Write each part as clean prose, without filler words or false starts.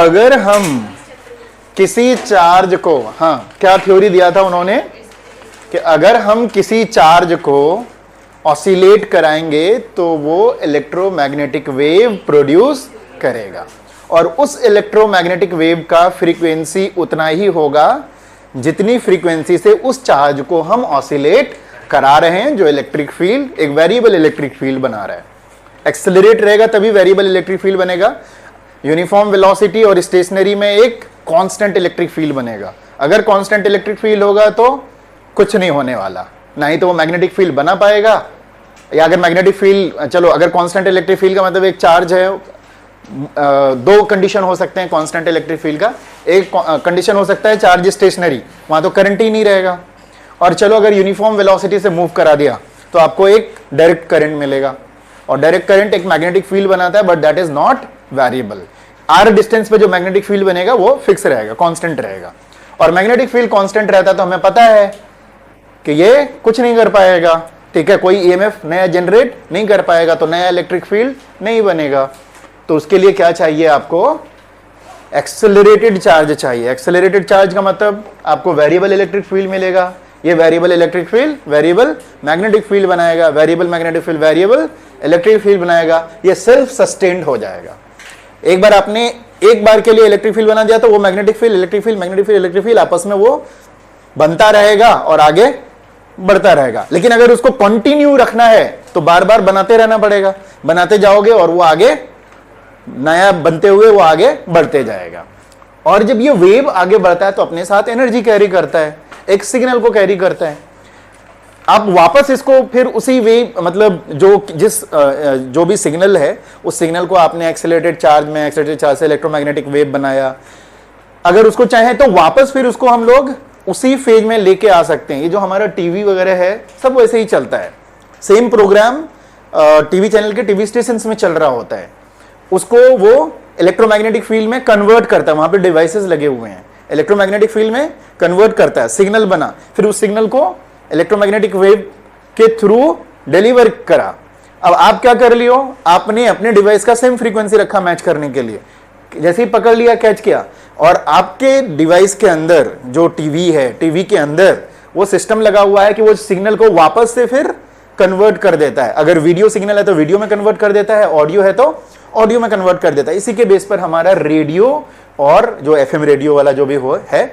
अगर हम किसी चार्ज को, हाँ क्या थ्योरी दिया था उन्होंने कि अगर हम किसी चार्ज को ऑसिलेट कराएंगे तो वो इलेक्ट्रोमैग्नेटिक वेव प्रोड्यूस करेगा और उस इलेक्ट्रोमैग्नेटिक वेव का फ्रीक्वेंसी उतना ही होगा जितनी फ्रीक्वेंसी से उस चार्ज को हम ऑसिलेट करा रहे हैं, जो इलेक्ट्रिक फील्ड एक वेरिएबल इलेक्ट्रिक फील्ड बना रहा है। एक्सेलरेट रहेगा तभी वेरिएबल इलेक्ट्रिक फील्ड बनेगा, यूनिफॉर्म वेलोसिटी और स्टेशनरी में एक कांस्टेंट इलेक्ट्रिक फील्ड बनेगा। अगर कांस्टेंट इलेक्ट्रिक फील्ड होगा तो कुछ नहीं होने वाला, ना ही तो वो मैग्नेटिक फील्ड बना पाएगा, या अगर मैग्नेटिक फील्ड, चलो अगर कांस्टेंट इलेक्ट्रिक फील्ड का मतलब एक चार्ज है, दो कंडीशन हो सकते हैं कांस्टेंट इलेक्ट्रिक फील्ड का। एक कंडीशन हो सकता है चार्ज स्टेशनरी, वहां तो करंट ही नहीं रहेगा, और चलो अगर यूनिफॉर्म वेलोसिटी से मूव करा दिया तो आपको एक डायरेक्ट करंट मिलेगा, और डायरेक्ट करंट एक मैग्नेटिक फील्ड बनाता है, but that is not variable. R distance पे जो मैग्नेटिक फील्ड बनेगा वो फिक्स रहेगा, कांस्टेंट रहेगा, और मैग्नेटिक फील्ड कांस्टेंट रहता तो हमें पता है कि ये कुछ नहीं कर पाएगा, ठीक है, कोई ईएमएफ नया जनरेट नहीं कर पाएगा, तो नया इलेक्ट्रिक फील्ड नहीं बनेगा। तो उसके लिए क्या चाहिए आपको? एक्सेलरेटेड चार्ज चाहिए। एक्सेलरेटेड चार्ज का मतलब आपको वेरिएबल इलेक्ट्रिक फील्ड मिलेगा, ये variable electric field variable magnetic field बनाएगा, variable magnetic field variable electric field बनाएगा, ये सेल्फ सस्टेन्ड हो जाएगा। एक बार आपने एक बार के लिए इलेक्ट्रिक फील्ड बना दिया तो वो magnetic field electric field magnetic field electric field आपस में वो बनता रहेगा और आगे बढ़ता रहेगा। लेकिन अगर उसको कंटिन्यू रखना है तो बार बार बनाते रहना पड़ेगा, बनाते जाओगे और वो आगे नया बनते हुए वो आगे बढ़ते जाएगा। और जब ये वेव आगे बढ़ता है तो अपने साथ एनर्जी कैरी करता है, एक सिग्नल को कैरी करता है। आप वापस इसको फिर उसी वेव, मतलब जो भी सिग्नल है उस सिग्नल को आपने एक्सेलरेटेड चार्ज में, एक्सेलरेटेड चार्ज से इलेक्ट्रोमैग्नेटिक वेव बनाया, अगर उसको चाहे तो वापस फिर उसको हम लोग उसी फेज में लेके आ सकते हैं। ये जो हमारा टीवी वगैरह है सब वैसे ही चलता है, सेम प्रोग्राम टीवी चैनल के टीवी स्टेशन में चल रहा होता है, उसको वो इलेक्ट्रोमैग्नेटिक फील्ड में कन्वर्ट करता है, वहां पे डिवाइसेस लगे हुए हैं, इलेक्ट्रोमैग्नेटिक फील्ड में कन्वर्ट करता है, सिग्नल बना, फिर उस सिग्नल को इलेक्ट्रोमैग्नेटिक वेव के थ्रू डिलीवर करा। अब आप क्या कर लियो, आपने अपने डिवाइस का सेम फ्रीक्वेंसी रखा मैच करने के लिए, जैसे ही पकड़ लिया कैच किया, और आपके डिवाइस के अंदर जो टीवी है, टीवी के अंदर वो सिस्टम लगा हुआ है कि वो सिग्नल को वापस से फिर कन्वर्ट कर देता है। अगर वीडियो सिग्नल है तो वीडियो में कन्वर्ट कर देता है, ऑडियो है तो ऑडियो में कन्वर्ट कर देता है। इसी के बेस पर हमारा रेडियो और जो एफएम रेडियो वाला जो भी हो है,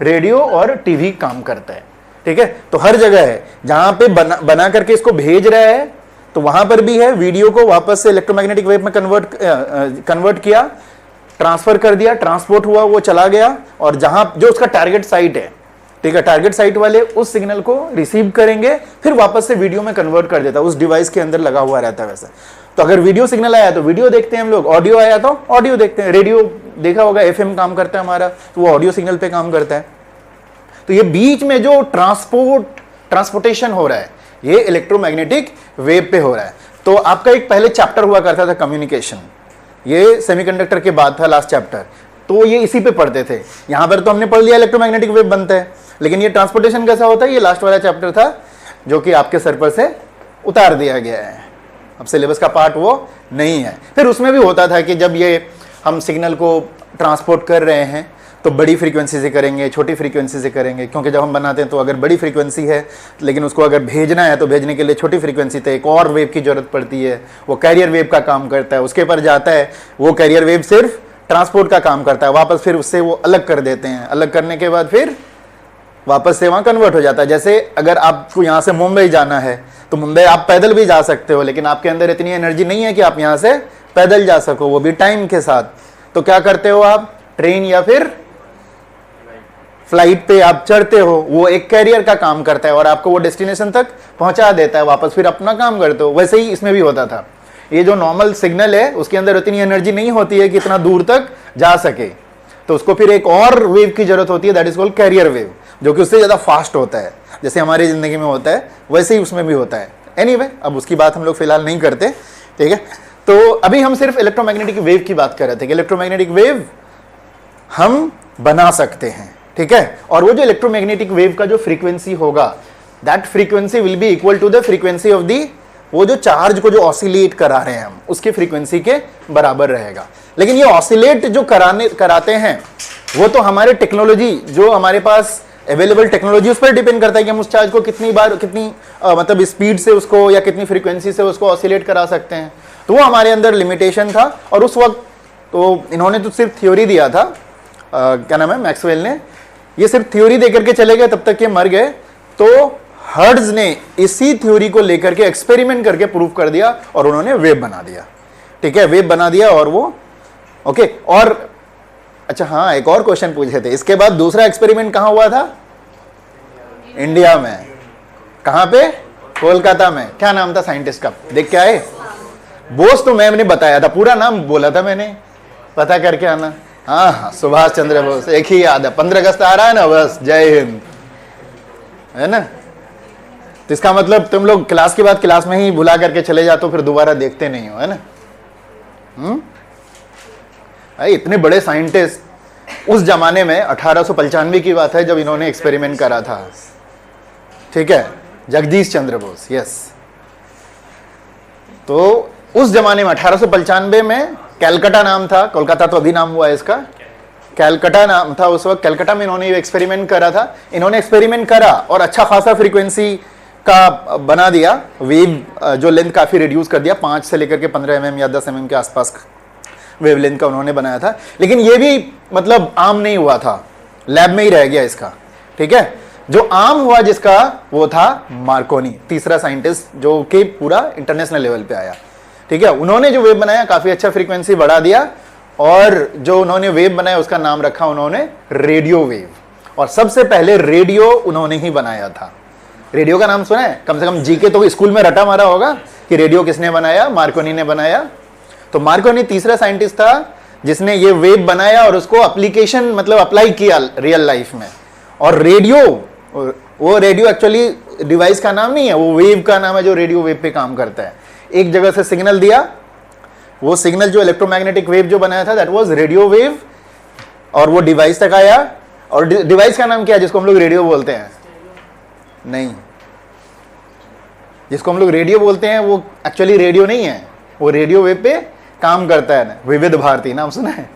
रेडियो और टीवी काम करता है, ठीक है। तो हर जगह है जहां पे बना करके इसको भेज रहा है तो वहां पर भी है, वीडियो को वापस से इलेक्ट्रोमैग्नेटिक वेव में कन्वर्ट किया, ट्रांसफर कर दिया, ट्रांसपोर्ट हुआ, वो चला गया, और जहां जो उसका टारगेट साइट है, ठीक है, टारगेट साइट वाले उस सिग्नल को रिसीव करेंगे, फिर वापस से वीडियो में कन्वर्ट कर देता है, उस डिवाइस के अंदर लगा हुआ रहता है वैसा। तो अगर वीडियो सिग्नल आया तो वीडियो देखते हैं हम लोग, ऑडियो आया तो ऑडियो देखते हैं, रेडियो देखा होगा एफएम काम करता है हमारा, तो वो ऑडियो सिग्नल पे काम करता है। तो ये बीच में जो ट्रांसपोर्टेशन हो रहा है ये इलेक्ट्रोमैग्नेटिक वेव पे हो रहा है। तो आपका एक पहले चैप्टर हुआ करता था कम्युनिकेशन, ये सेमीकंडक्टर के बाद था लास्ट चैप्टर, तो ये इसी पे पढ़ते थे। यहां पर तो हमने पढ़ लिया इलेक्ट्रोमैग्नेटिक वेव बनता है, लेकिन ये ट्रांसपोर्टेशन कैसा होता है ये लास्ट वाला चैप्टर था जो कि आपके सर पर से उतार दिया गया है, अब सिलेबस का पार्ट वो नहीं है। फिर उसमें भी होता था कि जब ये हम सिग्नल को ट्रांसपोर्ट कर रहे हैं तो बड़ी फ्रीक्वेंसी से करेंगे, छोटी फ्रीक्वेंसी से करेंगे, क्योंकि जब हम बनाते हैं तो अगर बड़ी फ्रीक्वेंसी है लेकिन उसको अगर भेजना है तो भेजने के लिए छोटी फ्रीक्वेंसी पे एक और वेव की जरूरत पड़ती है, वो कैरियर वेव का काम करता है, उसके पर जाता है, वो कैरियर वेव सिर्फ ट्रांसपोर्ट का काम करता है, वापस फिर उससे वो अलग कर देते हैं, अलग करने के बाद फिर वापस से वहाँ कन्वर्ट हो जाता है। जैसे अगर आपको यहाँ से मुंबई जाना है तो मुंबई आप पैदल भी जा सकते हो, लेकिन आपके अंदर इतनी एनर्जी नहीं है कि आप यहाँ से पैदल जा सको, वो भी टाइम के साथ। तो क्या करते हो आप, ट्रेन या फिर फ्लाइट पे आप चढ़ते हो, वो एक कैरियर का काम करता है और आपको वो डेस्टिनेशन तक पहुंचा देता है, वापस फिर अपना काम करते हो। वैसे ही इसमें भी होता था, ये जो नॉर्मल सिग्नल है उसके अंदर उतनी एनर्जी नहीं होती है कि इतना दूर तक जा सके, तो उसको फिर एक और वेव की जरूरत होती है, that is called carrier wave, जो कि उससे ज्यादा फास्ट होता है, जैसे हमारी जिंदगी में होता है वैसे ही उसमें भी होता है। एनीवे, अब उसकी बात हम लोग फिलहाल नहीं करते, ठीक है। तो अभी हम सिर्फ इलेक्ट्रोमैग्नेटिक वेव की बात कर रहे थे कि इलेक्ट्रोमैग्नेटिक वेव हम बना सकते हैं, ठीक है। और वो जो इलेक्ट्रोमैग्नेटिक वेव का जो फ्रीक्वेंसी होगा, that frequency will be equal to the frequency of the, वो जो चार्ज को जो ऑसिलेट करा रहे हैं हम, उसके फ्रीक्वेंसी के बराबर रहेगा। लेकिन ये ऑसिलेट जो कराते हैं वो तो हमारे टेक्नोलॉजी, जो हमारे पास अवेलेबल टेक्नोलॉजी, उस पर डिपेंड करता है कि हम उस चार्ज को कितनी बार, कितनी मतलब स्पीड से उसको या कितनी फ्रीक्वेंसी से उसको ऑसिलेट करा सकते हैं। तो वो हमारे अंदर लिमिटेशन था। और उस वक्त तो इन्होंने तो सिर्फ थ्योरी दिया था, क्या नाम है, मैक्सवेल ने, ये सिर्फ थ्योरी दे करके चले गए, तब तक ये मर गए। तो हर्ट्ज ने इसी थ्योरी को लेकर के एक्सपेरिमेंट करके प्रूव कर दिया और उन्होंने वेव बना दिया। ठीक है, वेव बना दिया। और वो ओके। और अच्छा हाँ, एक और क्वेश्चन पूछे थे, इसके बाद दूसरा एक्सपेरिमेंट कहां हुआ था? इंडिया में। कहां पे? कोलकाता में। क्या नाम था साइंटिस्ट का, देख के आए? बोस तो मैम ने बताया था, पूरा नाम बोला था मैंने, पता करके आना। हाँ हाँ, सुभाष चंद्र बोस, एक ही याद है, 15 अगस्त आ रहा है ना, बस जय हिंद, है ना। तो इसका मतलब तुम लोग क्लास के बाद क्लास में ही भुला करके चले जाते हो, फिर दोबारा देखते नहीं हो, है ना। इतने बड़े साइंटिस्ट उस जमाने में, 1895 की बात है जब इन्होंने एक्सपेरिमेंट करा था। ठीक है, जगदीश चंद्र बोस, यस। तो उस जमाने में 1895 में कैलकाटा नाम था, कोलकाता तो अभी नाम हुआ है इसका, कैलकाटा नाम था उस वक्त। कैलकाटा में इन्होंने एक्सपेरिमेंट करा था। इन्होंने एक्सपेरिमेंट करा और अच्छा खासा फ्रीक्वेंसी का बना दिया, वेव जो लेंथ काफी रिड्यूस कर दिया, 5 से लेकर के 15 mm या 10 mm के आसपास वेवलेंथ का उन्होंने बनाया था। लेकिन ये भी मतलब आम नहीं हुआ था, लैब में ही रह गया इसका। ठीक है, जो आम हुआ जिसका, वो था मार्कोनी, तीसरा साइंटिस्ट जो कि पूरा इंटरनेशनल लेवल पे आया। ठीक है, उन्होंने जो वेव बनाया काफी अच्छा फ्रीक्वेंसी बढ़ा दिया और जो उन्होंने वेव बनाया उसका नाम रखा उन्होंने रेडियो वेव। और सबसे पहले रेडियो उन्होंने ही बनाया था। रेडियो का नाम सुना है? कम से कम जीके तो स्कूल में रटा मारा होगा कि रेडियो किसने बनाया, मार्कोनी ने बनाया। तो मार्कोनी तीसरा साइंटिस्ट था जिसने ये वेव बनाया और उसको एप्लीकेशन मतलब अप्लाई किया रियल लाइफ में। और रेडियो, वो रेडियो एक्चुअली डिवाइस का नाम नहीं है, वो वेव का नाम है जो रेडियो वेव पे काम करता है। एक जगह से सिग्नल दिया, वो सिग्नल जो इलेक्ट्रोमैग्नेटिक वेव जो बनाया था दैट वाज रेडियो वेव, और वो डिवाइस तक आया। और डिवाइस का नाम क्या है जिसको हम लोग रेडियो बोलते हैं? नहीं, जिसको हम लोग रेडियो बोलते हैं वो एक्चुअली रेडियो नहीं है, वो रेडियो वेव पे काम करता है ना। विविध भारती नाम सुना है?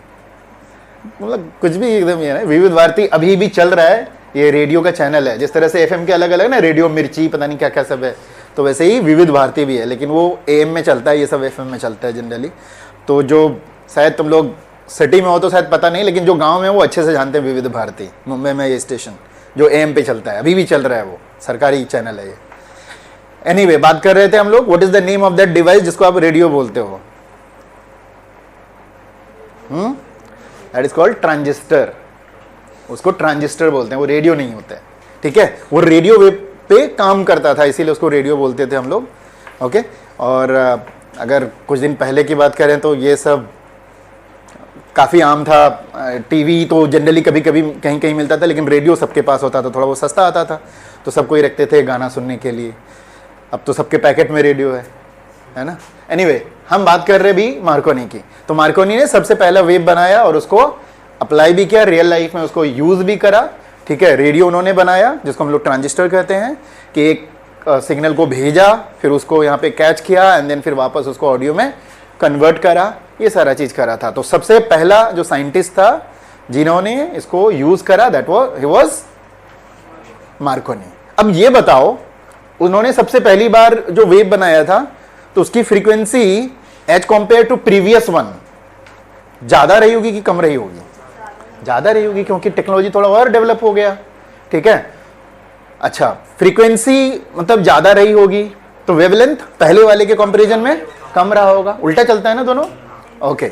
मतलब कुछ भी एकदम ये है। विविध भारती अभी भी चल रहा है, ये रेडियो का चैनल है। जिस तरह से एफएम के अलग अलग ना, रेडियो मिर्ची, पता नहीं क्या क्या सब है, तो वैसे ही विविध भारती भी है, लेकिन वो एएम में चलता है, ये सब एफएम में चलता है जनरली। तो जो शायद तुम लोग सिटी में हो तो शायद पता नहीं, लेकिन जो गांव में वो अच्छे से जानते हैं विविध भारती। मुंबई में ये स्टेशन जो एएम पे चलता है, अभी भी चल रहा है, वो सरकारी चैनल है ये। एनीवे, बात कर रहे थे हम लोग, what is the name of that device जिसको आप रेडियो बोलते हो? That is called transistor. उसको ट्रांजिस्टर बोलते हैं, वो रेडियो नहीं होता है। ठीक है, वो रेडियो वेव पे काम करता था, इसीलिए उसको रेडियो बोलते थे हम लोग। ओके, और अगर कुछ दिन पहले की बात करें तो ये सब काफ़ी आम था। टीवी तो जनरली कभी कभी कहीं कहीं मिलता था, लेकिन रेडियो सबके पास होता था, थोड़ा वो सस्ता आता था, तो सबको ही रखते थे गाना सुनने के लिए। अब तो सबके पैकेट में रेडियो है ना। एनीवे, हम बात कर रहे भी मार्कोनी की। तो मार्कोनी ने सबसे पहला वेव बनाया और उसको अप्लाई भी किया रियल लाइफ में, उसको यूज भी करा। ठीक है, रेडियो उन्होंने बनाया जिसको हम लोग ट्रांजिस्टर कहते हैं, कि एक सिग्नल को भेजा, फिर उसको यहाँ पे कैच किया एंड देन फिर वापस उसको ऑडियो में कन्वर्ट करा, ये सारा चीज करा था। तो सबसे पहला जो साइंटिस्ट था जिन्होंने इसको यूज करा दैट वाज मार्कोनी। अब ये बताओ, उन्होंने सबसे पहली बार जो वेव बनाया था तो उसकी frequency as compared to previous one ज्यादा रही होगी कि कम रही होगी? ज्यादा रही होगी, क्योंकि टेक्नोलॉजी थोड़ा और डेवलप हो गया। ठीक है, अच्छा, फ्रीक्वेंसी मतलब ज्यादा रही होगी तो वेवलेंथ पहले वाले के कंपैरिजन में कम रहा होगा। उल्टा चलता है ना दोनों। ओके,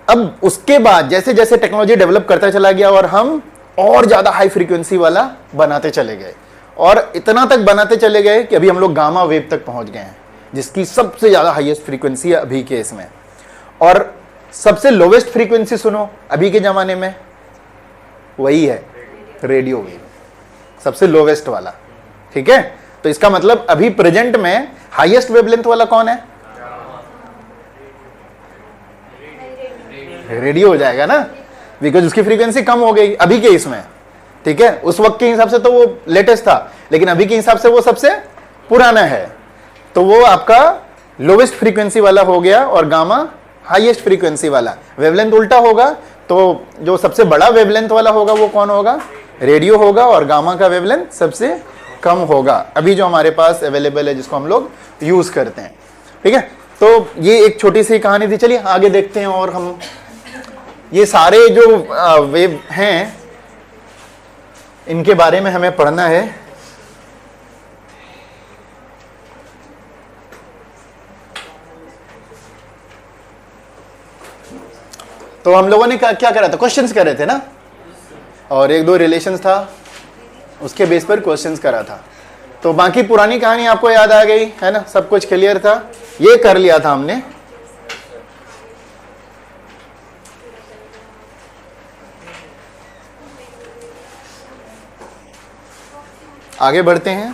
अब उसके बाद जैसे जैसे टेक्नोलॉजी डेवलप करता चला गया और हम और ज्यादा हाई फ्रीक्वेंसी वाला बनाते चले गए, और इतना तक बनाते चले गए कि अभी हम लोग गामा वेव तक पहुंच गए हैं, जिसकी सबसे ज्यादा हाईएस्ट फ्रीक्वेंसी है अभी के इसमें। और सबसे लोवेस्ट फ्रीक्वेंसी सुनो अभी के जमाने में, वही है रेडियो वेव, सबसे लोवेस्ट वाला। ठीक है, तो इसका मतलब अभी प्रेजेंट में हाईएस्ट वेवलेंथ वाला कौन है? रेडियो हो जाएगा ना, बिकॉज उसकी फ्रीक्वेंसी कम हो गई अभी के इसमें। ठीक है, उस वक्त के हिसाब से तो वो लेटेस्ट था, लेकिन अभी के हिसाब से वो सबसे पुराना है, तो वो आपका लोवेस्ट फ्रीक्वेंसी वाला हो गया और गामा हाईएस्ट फ्रीक्वेंसी वाला। वेवलेंथ उल्टा होगा तो जो सबसे बड़ा वेवलेंथ वाला होगा वो कौन होगा? रेडियो होगा, और गामा का वेवलेंथ सबसे कम होगा अभी जो हमारे पास अवेलेबल है, जिसको हम लोग यूज करते हैं। ठीक है, तो ये एक छोटी सी कहानी थी। चलिए आगे देखते हैं। और हम ये सारे जो वेव हैं इनके बारे में हमें पढ़ना है। तो हम लोगों ने क्या करा था? क्वेश्चंस कर रहे थे ना, और एक दो रिलेशंस था, उसके बेस पर क्वेश्चंस करा था। तो बाकी पुरानी कहानी आपको याद आ गई है ना, सब कुछ क्लियर था, ये कर लिया था हमने। आगे बढ़ते हैं।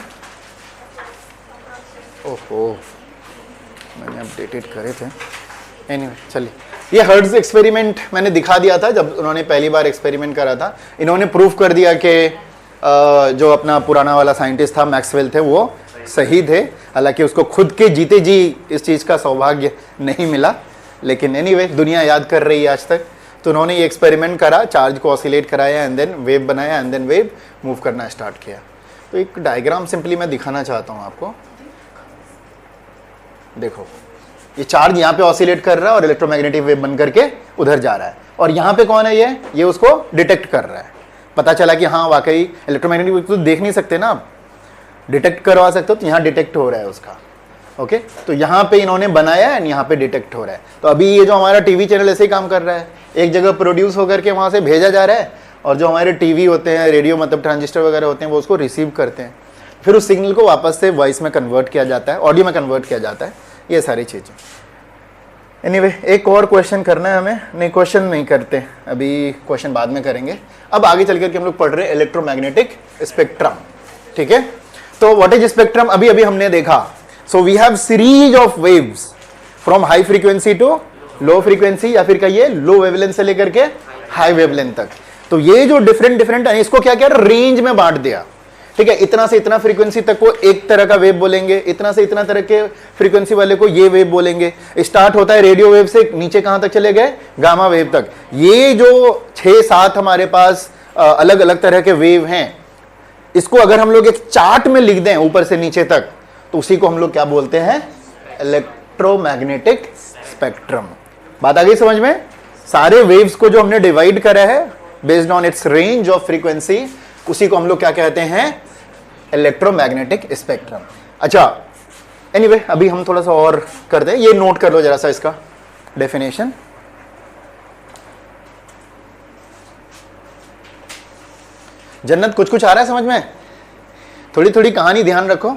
ओहो, मैंने अपडेटेड करे थे। एनीवे चलिए, ये हर्ट्ज एक्सपेरिमेंट मैंने दिखा दिया था जब उन्होंने पहली बार एक्सपेरिमेंट करा था। इन्होंने प्रूफ कर दिया कि जो अपना पुराना वाला साइंटिस्ट था मैक्सवेल थे वो सही थे। हालांकि उसको खुद के जीते जी इस चीज़ का सौभाग्य नहीं मिला, लेकिन एनीवे दुनिया याद कर रही है आज तक। तो उन्होंने ये एक्सपेरिमेंट करा, चार्ज को ऑसिलेट कराया, एंड देन वेव बनाया, एंड देन वेव मूव करना स्टार्ट किया। तो एक डायग्राम सिंपली मैं दिखाना चाहता हूँ आपको। देखो, ये चार्ज यहाँ पे ऑसिलेट कर रहा है और इलेक्ट्रोमैग्नेटिक वेव बन करके उधर जा रहा है, और यहाँ पे कौन है? ये उसको डिटेक्ट कर रहा है। पता चला कि हाँ वाकई इलेक्ट्रोमैग्नेटिक वेव तो देख नहीं सकते ना आप, डिटेक्ट करवा सकते हो, तो यहाँ डिटेक्ट हो रहा है उसका। ओके, तो यहाँ पे इन्होंने बनाया एंड यहाँ पे डिटेक्ट हो रहा है। तो अभी ये जो हमारा टीवी चैनल ऐसे ही काम कर रहा है, एक जगह प्रोड्यूस होकर के वहाँ से भेजा जा रहा है, और जो हमारे टीवी होते हैं, रेडियो मतलब ट्रांजिस्टर वगैरह होते हैं, वो उसको रिसीव करते हैं, फिर उस सिग्नल को वापस से वॉइस में कन्वर्ट किया जाता है, ऑडियो में कन्वर्ट किया जाता है, ये सारी चीज़ें। एनीवे एक और क्वेश्चन करना है हमें। नहीं, क्वेश्चन नहीं करते अभी, क्वेश्चन बाद में करेंगे। अब आगे चल करके हम लोग पढ़ रहे हैं इलेक्ट्रोमैग्नेटिक स्पेक्ट्रम। ठीक है, तो व्हाट इज स्पेक्ट्रम अभी अभी हमने देखा। So we have series of waves from high frequency to low frequency, या फिर कहिए लो वेवलेंथ से लेकर के हाई वेवलेंथ तक। तो ये जो डिफरेंट है, इसको क्या क्या रेंज में बांट दिया। ठीक है, इतना से इतना फ्रीक्वेंसी तक को एक तरह का वेव बोलेंगे, इतना से इतना तरह के फ्रीक्वेंसी वाले को ये वेव बोलेंगे। स्टार्ट होता है रेडियो वेव से, नीचे कहां तक चले गए? गामा वेव तक। ये जो 6-7 हमारे पास अलग अलग तरह के वेव हैं, इसको अगर हम लोग एक चार्ट में लिख दें ऊपर से नीचे तक, तो उसी को हम लोग क्या बोलते हैं? Electromagnetic spectrum. बात आ गई समझ में? सारे वेव्स को जो हमने डिवाइड करा है based on it's range of frequency, उसी को हम लोग क्या कहते हैं? Electromagnetic spectrum. अच्छा, एनीवे अभी हम थोड़ा सा और करते हैं। ये नोट कर लो जरा सा इसका डेफिनेशन। जन्नत कुछ कुछ आ रहा है समझ में? थोड़ी थोड़ी कहानी ध्यान रखो।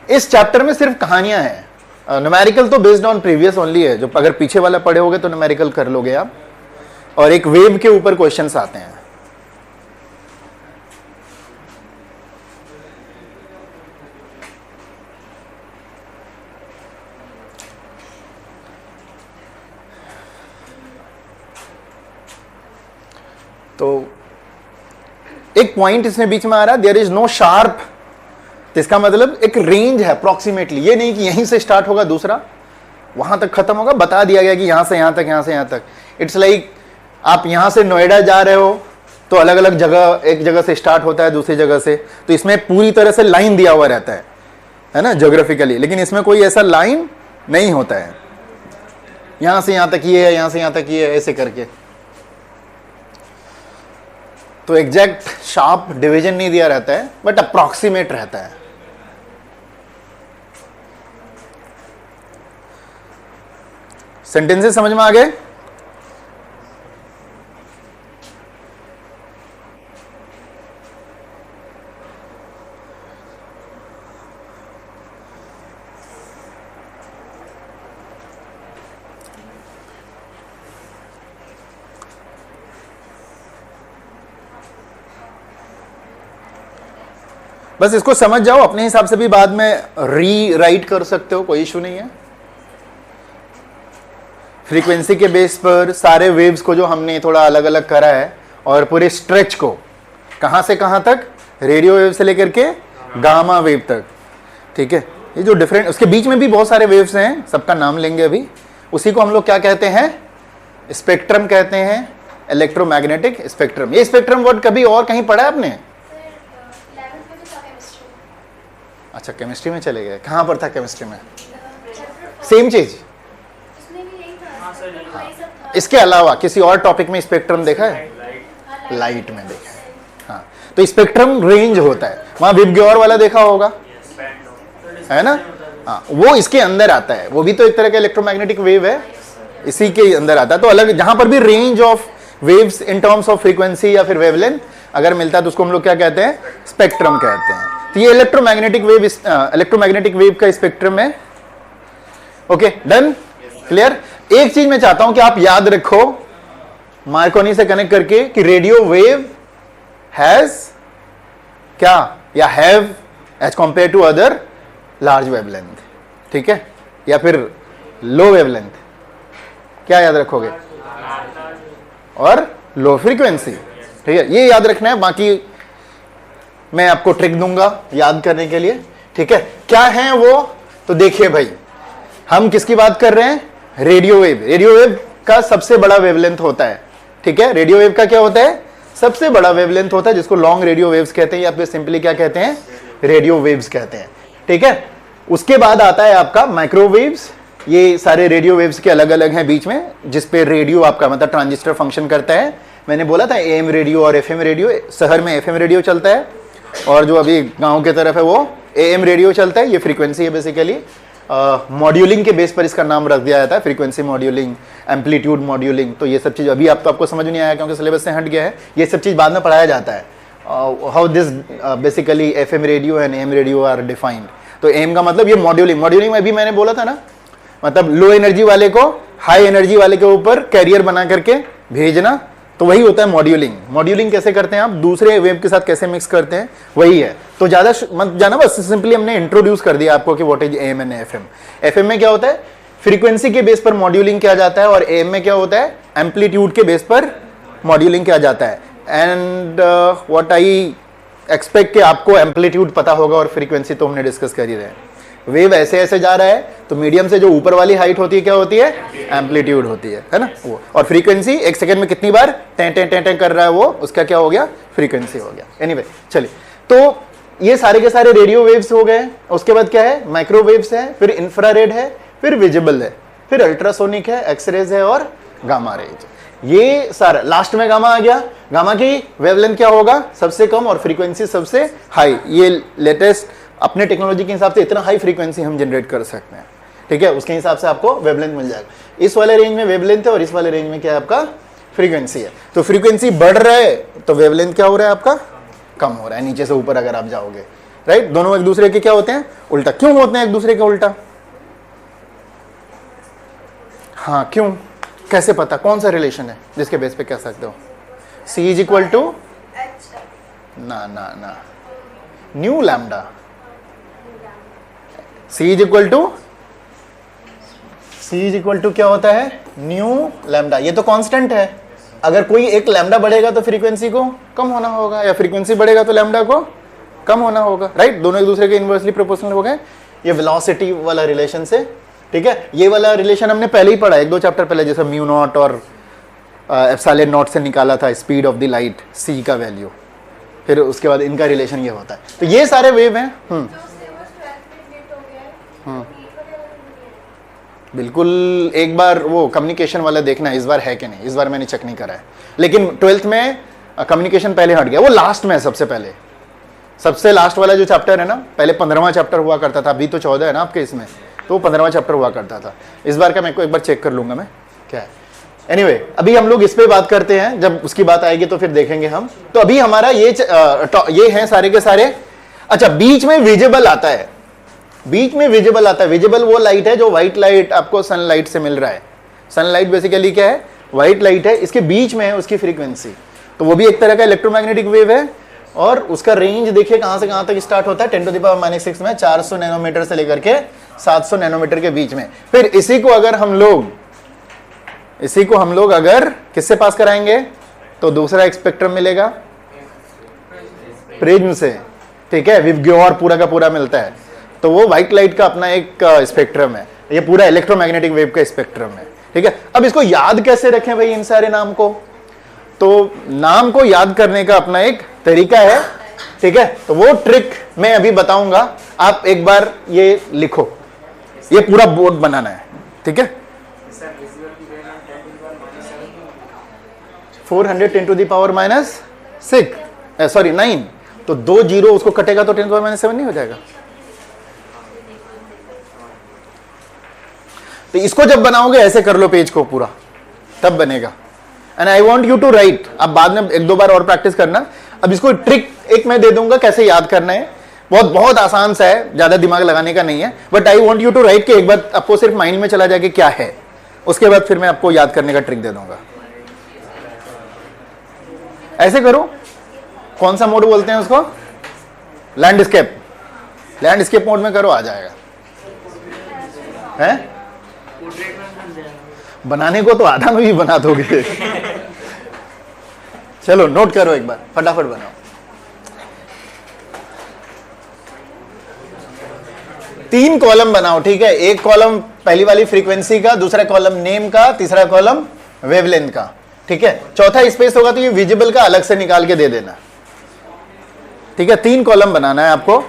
इस चैप्टर में सिर्फ कहानियां हैं, न्यूमेरिकल तो बेस्ड ऑन प्रीवियस ओनली है। जो अगर पीछे वाला पढ़े होगे तो न्यूमेरिकल कर लोगे आप, और एक वेव के ऊपर क्वेश्चंस आते हैं। तो एक पॉइंट इसमें बीच में आ रहा है, देयर इज नो शार्प। तो इसका मतलब एक रेंज है अप्रोक्सीमेटली, ये नहीं कि यहीं से स्टार्ट होगा दूसरा वहां तक खत्म होगा। बता दिया गया कि यहां से यहां तक, यहां से यहां तक। इट्स लाइक आप यहां से नोएडा जा रहे हो तो अलग अलग जगह, एक जगह से स्टार्ट होता है दूसरी जगह से, तो इसमें पूरी तरह से लाइन दिया हुआ रहता है ना, ज्योग्राफिकली। लेकिन इसमें कोई ऐसा लाइन नहीं होता है, यहां से यहां तक ये है, यहां से यहां तक ये है, ऐसे करके। तो एग्जैक्ट शार्प डिवीजन नहीं दिया रहता है, बट अप्रॉक्सीमेट रहता है। सेंटेंसेस समझ में आ गए? बस इसको समझ जाओ, अपने हिसाब से भी बाद में री राइट कर सकते हो, कोई इशू नहीं है। फ्रीक्वेंसी के बेस पर सारे वेव्स को जो हमने थोड़ा अलग अलग करा है, और पूरे स्ट्रेच को कहां से कहां तक, रेडियो वेव से लेकर के गामा वेव तक। ठीक है, ये जो डिफरेंट, उसके बीच में भी बहुत सारे वेव्स हैं, सबका नाम लेंगे अभी। उसी को हम लोग क्या कहते हैं, स्पेक्ट्रम कहते हैं, इलेक्ट्रोमैग्नेटिक स्पेक्ट्रम। ये स्पेक्ट्रम वर्ड कभी और कहीं पढ़ा है आपने? अच्छा, केमिस्ट्री में चले गए, कहाँ पर था केमिस्ट्री में? सेम चीज। इसके अलावा किसी और टॉपिक में स्पेक्ट्रम देखा है? लाइट में देखा है। हाँ, तो स्पेक्ट्रम रेंज होता है, वहां विबग्योर वाला देखा होगा, है ना? हाँ, वो इसके अंदर आता है, वो भी तो एक तरह का इलेक्ट्रोमैग्नेटिक वेव है, इसी के अंदर आता है। तो अलग, जहां पर भी range of waves in terms of frequency या फिर वेवलेंथ अगर मिलता है तो उसको हम लोग क्या कहते हैं, स्पेक्ट्रम कहते हैं। तो ये इलेक्ट्रोमैग्नेटिक वेव का स्पेक्ट्रम है। Okay, done, clear. एक चीज मैं चाहता हूं कि आप याद रखो मार्कोनी से कनेक्ट करके कि रेडियो वेव हैज क्या, या have as compared to other large wavelength, ठीक है, या फिर लो वेवलेंथ, क्या याद रखोगे? और लो फ्रीक्वेंसी, ठीक है, ये याद रखना है। बाकी मैं आपको ट्रिक दूंगा याद करने के लिए, ठीक है। क्या है वो, तो देखिए भाई, हम किसकी बात कर रहे हैं? Radio wave. रेडियो वेव का सबसे बड़ा वेवलेंथ होता है, ठीक है। रेडियो वेव का क्या होता है? सबसे बड़ा वेवलेंथ होता है, जिसको लॉन्ग रेडियो वेव्स कहते हैं, या फिर सिंपली क्या कहते हैं, रेडियो वेव्स कहते हैं, ठीक है। उसके बाद आता है आपका माइक्रोवेव्स। ये सारे रेडियो वेव्स के अलग अलग हैं बीच में, जिसपे रेडियो आपका मतलब ट्रांजिस्टर फंक्शन करता है। मैंने बोला था एएम रेडियो और एफएम रेडियो, शहर में एफएम रेडियो चलता है और जो अभी गांव की तरफ है वो एएम रेडियो चलता है। ये फ्रीक्वेंसी है बेसिकली, मॉड्यूलिंग के बेस पर इसका नाम रख दिया जाता है, फ्रीक्वेंसी मॉड्यूलिंग, एम्पलीट्यूड मॉड्यूलिंग। तो ये सब चीज़ अभी आपको समझ नहीं आया क्योंकि सिलेबस से हट गया है, ये सब चीज़ बाद में पढ़ाया जाता है, how this basically FM radio and AM radio are defined. तो एम का मतलब ये मॉड्यूलिंग, मॉड्यूलिंग में अभी मैंने बोला था ना, मतलब लो एनर्जी वाले को हाई एनर्जी वाले के ऊपर कैरियर बना करके भेजना, तो वही होता है मॉड्यूलिंग। मॉड्यूलिंग कैसे करते हैं आप, दूसरे वेव के साथ कैसे मिक्स करते हैं, वही है। तो ज्यादा मत जाना, बस सिंपली हमने इंट्रोड्यूस कर दिया आपको कि what is am and FM. FM में क्या होता है, फ्रीक्वेंसी के बेस पर मॉड्यूलिंग किया जाता है, और एएम में क्या होता है, एम्पलीट्यूड के बेस पर मॉड्यूलिंग किया जाता है। एंड व्हाट आई एक्सपेक्ट कि आपको एम्पलीट्यूड पता होगा और फ्रीक्वेंसी तो हमने डिस्कस कर ही रहे हैं। वेव ऐसे ऐसे जा रहा है तो मीडियम से जो ऊपर वाली हाइट होती है क्या होती है, एम्पलीट्यूड होती है ना वो। और फ्रीक्वेंसी एक सेकंड में कितनी बार टें टें टें टें कर रहा है वो, उसका क्या हो गया, फ्रीक्वेंसी हो गया। एनीवे चलिए, तो ये सारे के सारे रेडियो वेव्स हो गए। उसके बाद क्या है, माइक्रोवेव्स है, फिर इंफ्रारेड है, फिर विजिबल है, फिर अल्ट्रासोनिक है, एक्सरेज है और गामा रेज। ये सारा लास्ट में गामा आ गया। गामा की वेवलेंथ क्या होगा, सबसे कम, और फ्रीक्वेंसी सबसे हाई। ये लेटेस्ट अपने टेक्नोलॉजी के हिसाब से इतना हाई फ्रीक्वेंसी हम जनरेट कर सकते हैं, ठीक है। उसके हिसाब से आपको वेवलेंथ मिल जाएगा। इस वाले रेंज में वेवलेंथ है और इस वाले रेंज में क्या है आपका, फ्रीक्वेंसी है। तो फ्रीक्वेंसी बढ़ रहा है तो वेवलेंथ क्या हो रहा है आपका, कम हो रहा है, नीचे से ऊपर अगर आप जाओगे, राइट। दोनों एक दूसरे के क्या होते हैं, उल्टा। क्यों होते हैं एक दूसरे के उल्टा? हाँ, क्यों, कैसे पता, कौन सा रिलेशन है जिसके बेस पे कह सकते हो? सी इज इक्वल टू ना ना ना nu lambda. C is equal to क्या होता है, न्यू लैम्डा। ये तो कांस्टेंट है, अगर कोई एक लैम्डा बढ़ेगा तो फ्रीक्वेंसी को कम होना होगा, या फ्रीक्वेंसी बढ़ेगा तो लैम्डा को कम होना होगा, राइट। दोनों एक दूसरे के इनवर्सली प्रोपोर्शनल हो गए। ये वेलोसिटी वाला रिलेशन से, ठीक है। ये वाला रिलेशन हमने पहले ही पढ़ा, एक दो चैप्टर पहले, जैसे म्यू नॉट और एप्सिलॉन नॉट से निकाला था स्पीड ऑफ द लाइट, सी का वैल्यू। फिर उसके बाद इनका रिलेशन ये होता है। तो ये सारे वेव हैं। बिल्कुल, एक बार वो कम्युनिकेशन वाला देखना इस बार है कि नहीं, इस बार मैंने चेक नहीं करा है, लेकिन 12th में कम्युनिकेशन पहले हट गया, वो लास्ट में है, सबसे पहले, सबसे लास्ट वाला जो चैप्टर है ना, पहले 15वां चैप्टर हुआ करता था, अभी तो 14 है ना आपके इसमें, तो 15वां चैप्टर हुआ करता था। इस बार का मेरे को एक बार चेक कर लूंगा मैं क्या है। एनीवे, अभी हम लोग इस पे बात करते हैं, जब उसकी बात आएगी तो फिर देखेंगे हम। तो अभी हमारा ये हैं सारे के सारे। अच्छा, बीच में विजिबल आता है, बीच में विजिबल आता है। विजिबल वो लाइट है जो व्हाइट लाइट आपको सनलाइट से मिल रहा है। सनलाइट बेसिकली क्या है, व्हाइट लाइट है, इसके बीच में है उसकी फ्रीक्वेंसी। तो वो भी एक तरह का इलेक्ट्रोमैग्नेटिक वेव है, और उसका रेंज देखिए कहां से कहां तक स्टार्ट होता है, 10⁻⁻⁶ में 400 नैनोमीटर से लेकर के 700 नैनोमीटर के बीच में। फिर इसी को हम लोग अगर किससे पास कराएंगे तो दूसरा स्पेक्ट्रम मिलेगा, प्रिज्म से, ठीक है। विबग्योर पूरा का पूरा मिलता है। तो वो व्हाइट लाइट का अपना एक स्पेक्ट्रम है, ये पूरा इलेक्ट्रोमैग्नेटिक वेव का स्पेक्ट्रम है। ठीक है, अब इसको याद कैसे रखें भाई इन सारे नाम को? तो नाम को याद करने का अपना एक तरीका है। ठीक है, तो वो ट्रिक मैं अभी बताऊंगा, आप एक बार ये लिखो, ये पूरा बोर्ड बनाना है। ठीक है, 410 टू द पावर -6 सॉरी 9, तो 2 जीरो उसको कटेगा तो 10 टू पावर -7 नहीं हो जाएगा? तो इसको जब बनाओगे ऐसे कर लो पेज को पूरा, तब बनेगा। And I want you to write, आप बाद में 1-2 बार और प्रैक्टिस करना। अब इसको ट्रिक एक मैं दे दूंगा कैसे याद करना है, बहुत आसान सा है, ज्यादा दिमाग लगाने का नहीं है, but I want you to write कि एक बार आपको सिर्फ माइंड में चला जाए कि क्या है, उसके बाद फिर मैं आपको याद करने का ट्रिक दे दूंगा। ऐसे करो, कौन सा मोड बोलते हैं उसको? लैंडस्केप। लैंडस्केप मोड में करो, आ जाएगा। है बनाने को तो आधा में भी बना दोगे। चलो नोट करो एक बार, फटाफट बनाओ। 3 कॉलम बनाओ। ठीक है, एक कॉलम पहली वाली फ्रीक्वेंसी का, दूसरा कॉलम नेम का, तीसरा कॉलम वेवलेंथ का। ठीक है, चौथा स्पेस होगा तो ये विजिबल का अलग से निकाल के दे देना। ठीक है, 3 कॉलम बनाना है आपको।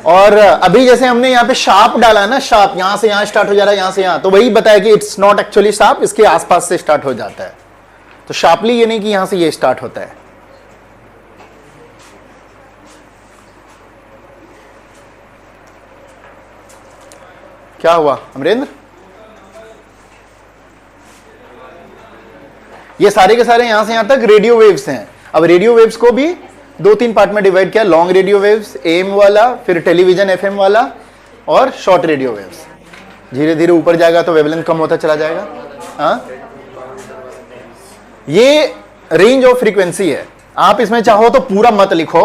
और अभी जैसे हमने यहाँ पे शार्प डाला ना, शार्प यहां से यहां स्टार्ट हो जा रहा है, यहां से यहां, तो वही बताया कि इट्स नॉट एक्चुअली शार्प, इसके आसपास से स्टार्ट हो जाता है। तो शार्पली ये नहीं कि यहां से ये स्टार्ट होता है। क्या हुआ अमरेंद्र? ये सारे के सारे यहां से यहां तक रेडियो वेव्स हैं। अब रेडियो वेव्स को भी 2-3 पार्ट में डिवाइड किया, लॉन्ग रेडियो वेव्स एम वाला, फिर टेलीविजन एफएम वाला, और शॉर्ट रेडियो वेव्स। धीरे धीरे ऊपर जाएगा तो वेवलेंथ कम होता चला जाएगा। हाँ, ये रेंज ऑफ फ्रीक्वेंसी है। आप इसमें चाहो तो पूरा मत लिखो,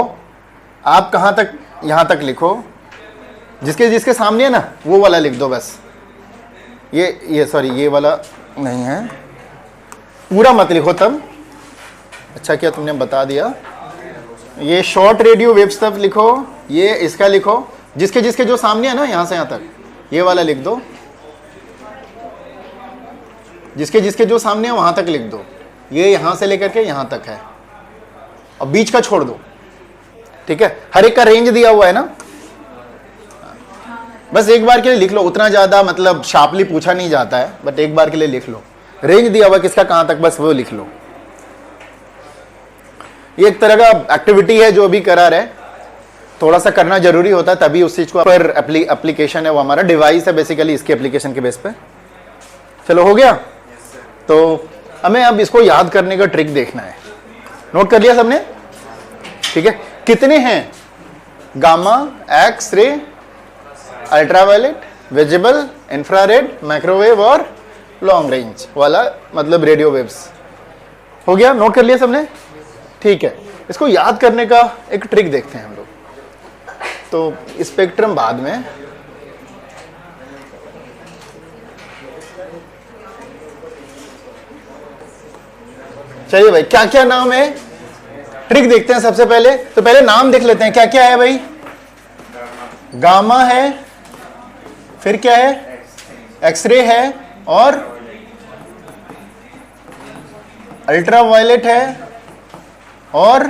आप कहां तक, यहां तक लिखो, जिसके जिसके सामने है ना वो वाला लिख दो बस। ये सॉरी ये वाला नहीं है, पूरा मत लिखो तब। अच्छा किया तुमने बता दिया। ये शॉर्ट रेडियो वेव्स तब लिखो, ये इसका लिखो, जिसके जिसके जो सामने है ना यहां से यहां तक, ये वाला लिख दो। जिसके जिसके जो सामने है वहां तक लिख दो। ये यहां से लेकर के यहां तक है, और बीच का छोड़ दो। ठीक है, हर एक का रेंज दिया हुआ है ना, बस एक बार के लिए लिख लो। उतना ज्यादा मतलब शार्पली पूछा नहीं जाता है, बट एक बार के लिए लिख लो। रेंज दिया हुआ किसका कहां तक, बस वो लिख लो। ये एक तरह का एक्टिविटी है जो अभी करा रहे, थोड़ा सा करना जरूरी होता है, तभी उस चीज को पर एप्लीकेशन है, वो हमारा डिवाइस है बेसिकली, इसके एप्लीकेशन के बेस पे। चलो हो गया। तो हमें अब इसको याद करने का ट्रिक देखना है। नोट कर लिया सबने? ठीक है, कितने हैं? Gamma, X ray, ultraviolet, visible, infrared, microwave और लॉन्ग रेंज वाला, मतलब रेडियो वेव्स। हो गया, नोट कर लिया सबने? ठीक है, इसको याद करने का एक ट्रिक देखते हैं हम लोग। तो स्पेक्ट्रम बाद में, चलिए भाई क्या क्या नाम है, ट्रिक देखते हैं सबसे पहले। तो पहले नाम देख लेते हैं, क्या क्या है भाई? गामा है, फिर क्या है? एक्सरे है, और अल्ट्रावायलेट है, और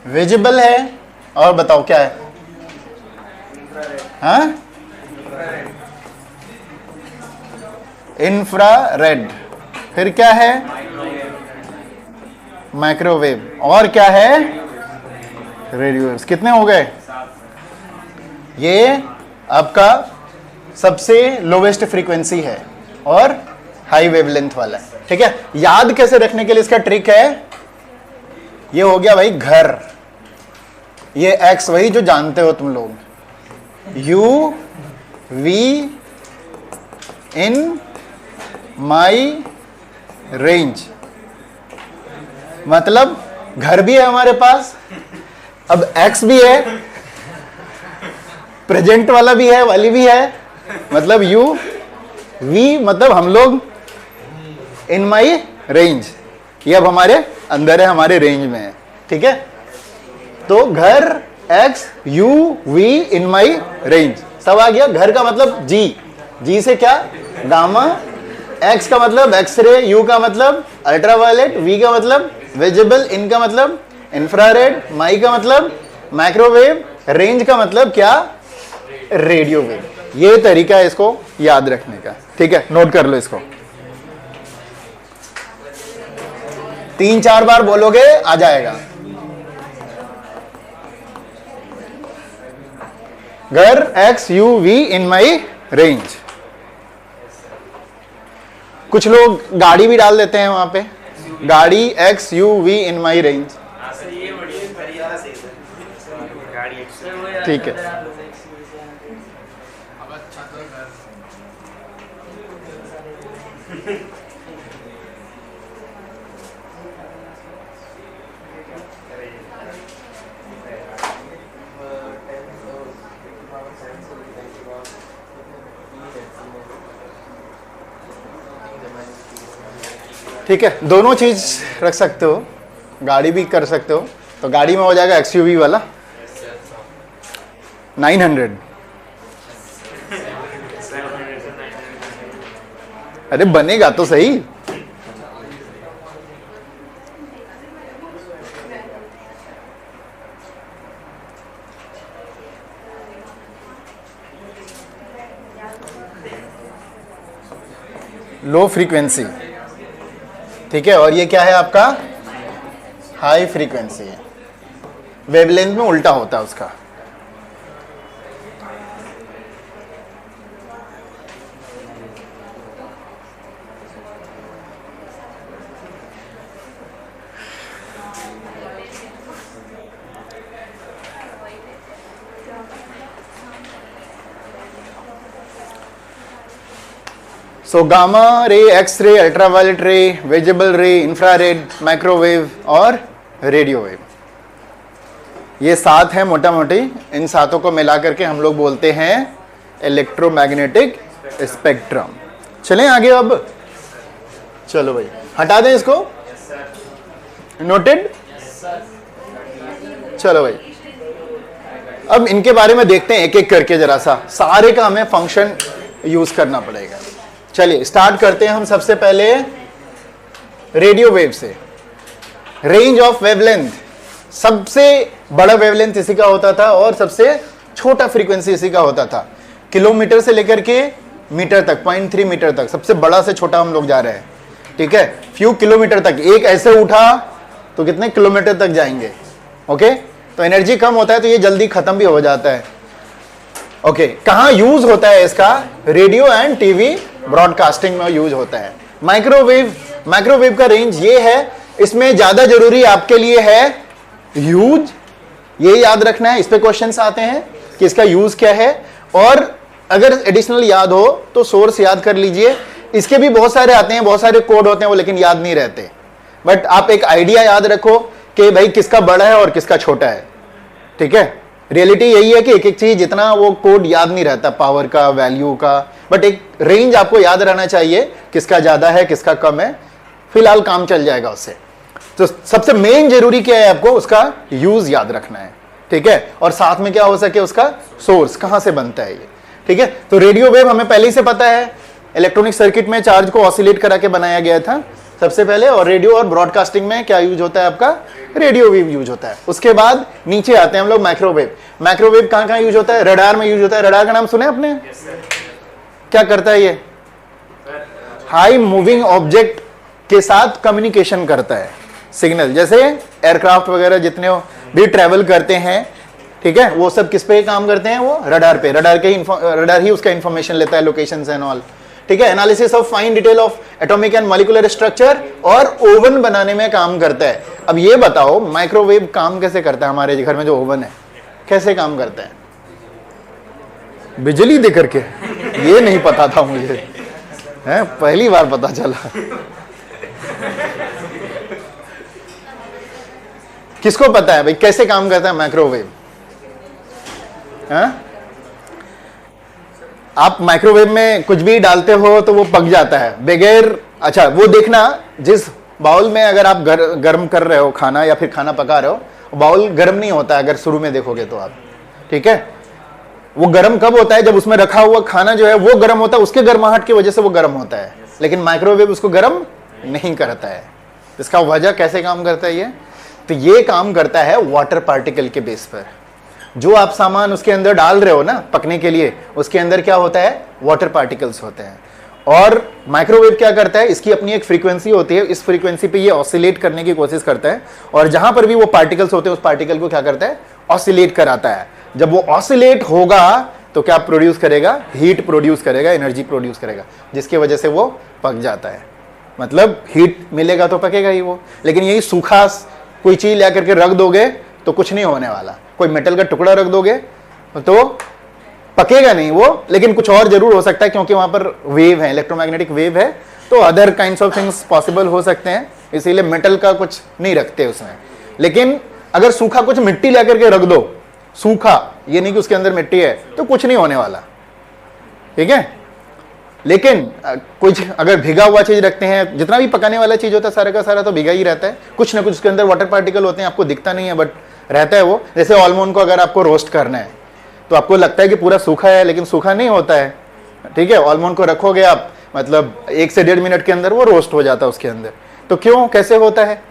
विजिबल है, और बताओ क्या है? हाँ, इंफ्रारेड, फिर क्या है? माइक्रोवेव, और क्या है? Radio waves. कितने हो गए? ये आपका सबसे लोवेस्ट फ्रीक्वेंसी है और हाई वेवलेंथ वाला है। ठीक है, याद कैसे रखने के लिए इसका ट्रिक है, ये हो गया भाई घर, ये एक्स वही जो जानते हो तुम लोग, U V in my range, मतलब घर भी है हमारे पास, अब एक्स भी है, प्रेजेंट वाला भी है, वाली भी है, मतलब यू वी मतलब हम लोग, इन माई रेंज, ये अब हमारे अंदर है, हमारे रेंज में है। ठीक है, तो घर X U V in my range, सब आ गया। घर का मतलब जी, जी से क्या गामा, एक्स का मतलब एक्सरे, यू का मतलब अल्ट्रावायलेट, वी का मतलब विजिबल, इन का मतलब इंफ्रारेड, माई का मतलब माइक्रोवेव, रेंज का मतलब क्या रेडियो वेव। ये तरीका है इसको याद रखने का, ठीक है, नोट कर लो इसको। 3-4 बार बोलोगे आ जाएगा। घर X U V in my range. कुछ लोग गाड़ी भी डाल देते हैं वहां पे, गाड़ी X U V in my range, ठीक है। ठीक है, दोनों चीज रख सकते हो, गाड़ी भी कर सकते हो। तो गाड़ी में हो जाएगा एक्सयूवी वाला 900। अरे बनेगा तो सही। लो फ्रीक्वेंसी, ठीक है, और ये क्या है आपका हाई फ्रीक्वेंसी है। वेवलेंथ में उल्टा होता है उसका। So gamma ray, X ray, ultraviolet रे, विजिबल रे, इंफ्रारेड, माइक्रोवेव और रेडियो वेव, ये 7 हैं मोटा मोटी। इन 7 को मिला करके हम लोग बोलते हैं इलेक्ट्रोमैग्नेटिक स्पेक्ट्रम। चलें आगे अब, चलो भाई हटा दें इसको, नोटेड। चलो भाई अब इनके बारे में देखते हैं एक एक करके, जरा सा सारे का हमें फंक्शन यूज करना पड़ेगा। चलिए स्टार्ट करते हैं हम सबसे पहले रेडियो वेव से। रेंज ऑफ वेवलेंथ, सबसे बड़ा वेवलेंथ इसी का होता था और सबसे छोटा फ्रीक्वेंसी इसी का होता था। किलोमीटर से लेकर के मीटर तक, 0.3 मीटर तक, सबसे बड़ा से छोटा हम लोग जा रहे हैं, ठीक है। फ्यू किलोमीटर तक, एक ऐसे उठा तो कितने किलोमीटर तक जाएंगे, ओके। तो एनर्जी कम होता है तो ये जल्दी खत्म भी हो जाता है, ओके। कहां यूज होता है इसका, रेडियो एंड टीवी ब्रॉडकास्टिंग में यूज होता है। माइक्रोवेव, माइक्रोवेव का रेंज ये है, इसमें ज्यादा जरूरी आपके लिए है यूज, ये याद रखना है। इस पे क्वेश्चंस आते हैं कि इसका यूज क्या है, और अगर एडिशनल याद हो तो सोर्स याद कर लीजिए। इसके भी बहुत सारे आते हैं, बहुत सारे कोड होते हैं वो, लेकिन याद नहीं रहते। बट आप एक आइडिया याद रखो कि भाई किसका बड़ा है और किसका छोटा है, ठीक है। रियलिटी यही है कि एक एक चीज जितना वो कोड याद नहीं रहता, पावर का, वैल्यू का, बट एक रेंज आपको याद रहना चाहिए, किसका ज्यादा है किसका कम है, फिलहाल काम चल जाएगा उससे। तो सबसे मेन जरूरी क्या है, आपको उसका यूज याद रखना है, ठीक है। और साथ में क्या हो सके, उसका सोर्स कहां से बनता है ये, ठीक है। तो रेडियो वेव हमें पहले ही से पता है, इलेक्ट्रॉनिक सर्किट में चार्ज को ऑसिलेट करा के बनाया गया था सबसे पहले। और रेडियो और ब्रॉडकास्टिंग में क्या यूज होता है आपका, रेडियो वेव यूज होता है। उसके बाद नीचे आते हैं हम लोग माइक्रोवेव। माइक्रोवेव कहां कहां यूज होता है, रडार में यूज होता है। रडार का नाम सुने आपने, क्या करता है ये, हाई मूविंग ऑब्जेक्ट के साथ कम्युनिकेशन करता है, सिग्नल। जैसे एयरक्राफ्ट वगैरह जितने भी ट्रेवल करते हैं, ठीक है, वो सब किस पे काम करते हैं, वो रडार पे। रडार ही उसका इंफॉर्मेशन लेता है, लोकेशंस एंड ऑल, ठीक है। Analysis of fine detail of atomic and molecular structure, और ओवन बनाने में काम करता है। अब ये बताओ माइक्रोवेव काम कैसे करता है, हमारे घर में जो ओवन है कैसे काम करता है, बिजली दे करके। ये नहीं पता था मुझे, है पहली बार पता चला। किसको पता है भाई कैसे काम करता है माइक्रोवेव, हाँ? आप माइक्रोवेव में कुछ भी डालते हो तो वो पक जाता है बगैर, अच्छा वो देखना, जिस बाउल में अगर आप गर्म कर रहे हो खाना या फिर खाना पका रहे हो, बाउल गर्म नहीं होता अगर शुरू में देखोगे तो आप, ठीक है। वो गर्म कब होता है? जब उसमें रखा हुआ खाना जो है वो गर्म होता है, उसके गर्माहट की वजह से वो गर्म होता है, लेकिन माइक्रोवेव उसको गर्म नहीं करता है। इसका वजह कैसे काम करता है ये? तो ये काम करता है वाटर पार्टिकल के बेस पर। जो आप सामान उसके अंदर डाल रहे हो ना पकने के लिए, उसके अंदर क्या होता है? वाटर पार्टिकल्स होते हैं। और माइक्रोवेव क्या करता है? इसकी अपनी एक फ्रीक्वेंसी होती है, इस फ्रीक्वेंसी पे ये ऑसिलेट करने की कोशिश करता है, और जहां पर भी वो पार्टिकल्स होते हैं उस पार्टिकल को क्या करता है? ऑसिलेट कराता है। जब वो ऑसिलेट होगा तो क्या प्रोड्यूस करेगा? हीट प्रोड्यूस करेगा, एनर्जी प्रोड्यूस करेगा, जिसकी वजह से वो पक जाता है। मतलब हीट मिलेगा तो पकेगा ही वो। लेकिन यही सूखा कोई चीज ला करके रख दोगे तो कुछ नहीं होने वाला। कोई मेटल का टुकड़ा रख दोगे तो पकेगा नहीं वो, लेकिन कुछ और जरूर हो सकता है, क्योंकि वहां पर वेव है, इलेक्ट्रोमैग्नेटिक वेव है, तो other kinds of things possible हो सकते हैं, इसीलिए मेटल का कुछ नहीं रखते उसमें। लेकिन अगर सूखा कुछ मिट्टी ला करके रख दो, सूखा, ये नहीं कि उसके अंदर मिट्टी है, तो कुछ नहीं होने वाला, ठीक है। लेकिन कुछ अगर भिगा हुआ चीज रखते हैं, जितना भी पकाने वाला चीज होता है सारा का सारा तो भिगा ही रहता है, कुछ ना कुछ उसके अंदर वाटर पार्टिकल होते हैं, आपको दिखता नहीं है बट रहता है वो। जैसे आलमंड को अगर आपको रोस्ट करना है तो आपको लगता है कि पूरा सूखा है, लेकिन सूखा नहीं होता है, ठीक है। आलमंड को रखोगे आप, मतलब 1 से 1.5 मिनट के अंदर वो रोस्ट हो जाता है उसके अंदर। तो क्यों, कैसे होता है?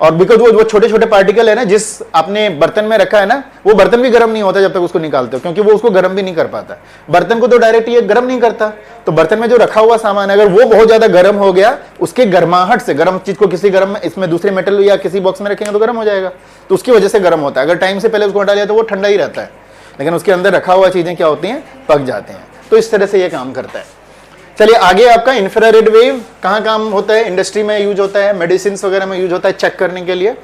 और बिकॉज वो छोटे छोटे पार्टिकल है ना, जिस आपने बर्तन में रखा है ना, वो बर्तन भी गर्म नहीं होता जब तक उसको निकालते हो, क्योंकि वो उसको गर्म भी नहीं कर पाता। बर्तन को तो डायरेक्ट ये गर्म नहीं करता, तो बर्तन में जो रखा हुआ सामान है अगर वो बहुत ज्यादा गर्म हो गया, उसके गर्माहट से, गर्म चीज को किसी गर्म इसमें दूसरे मेटल या किसी बॉक्स में रखेंगे तो गर्म हो जाएगा, तो उसकी वजह से गर्म होता है। अगर टाइम से पहले उसको हटा लिया तो वो ठंडा ही रहता है, लेकिन उसके अंदर रखा हुआ चीजें क्या होती हैं? पक जाते हैं। तो इस तरह से ये काम करता है। चलिए आगे, आपका इंफ्रारेड वेव कहाँ काम होता है? इंडस्ट्री में यूज होता है, मेडिसिन वगैरह में यूज होता है चेक करने के लिए,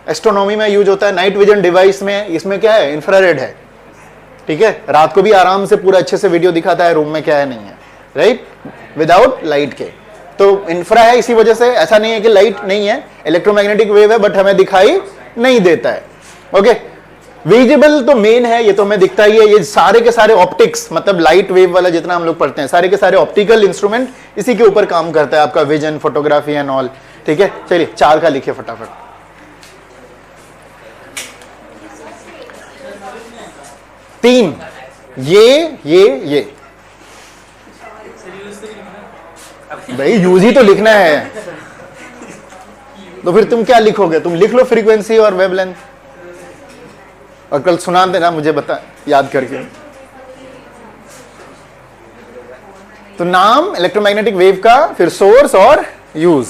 एस्ट्रोनॉमी में यूज होता है, नाइट विजन डिवाइस में। इसमें क्या है? इंफ्रारेड है, ठीक है। रात को भी आराम से पूरा अच्छे से वीडियो दिखाता है रूम में क्या है नहीं है, राइट, विदाउट लाइट के। तो इंफ्रा है, इसी वजह से ऐसा नहीं है कि लाइट नहीं है, इलेक्ट्रोमैग्नेटिक वेव है, बट हमें दिखाई नहीं देता है। ओके, विजिबल तो मेन है, ये तो हमें दिखता ही है। ये सारे के सारे ऑप्टिक्स, मतलब लाइट वेव वाला जितना हम लोग पढ़ते हैं, सारे के सारे ऑप्टिकल इंस्ट्रूमेंट इसी के ऊपर काम करता है, आपका विजन, फोटोग्राफी एंड ऑल, ठीक है। चलिए 4 का लिखिए फटाफट। 3, ये भाई यूज ही तो लिखना है, तो फिर तुम क्या लिखोगे? तुम लिख लो फ्रीक्वेंसी और वेवलेंथ, और कल सुना देना मुझे, बता याद करके। तो नाम इलेक्ट्रोमैग्नेटिक वेव का, फिर सोर्स और यूज।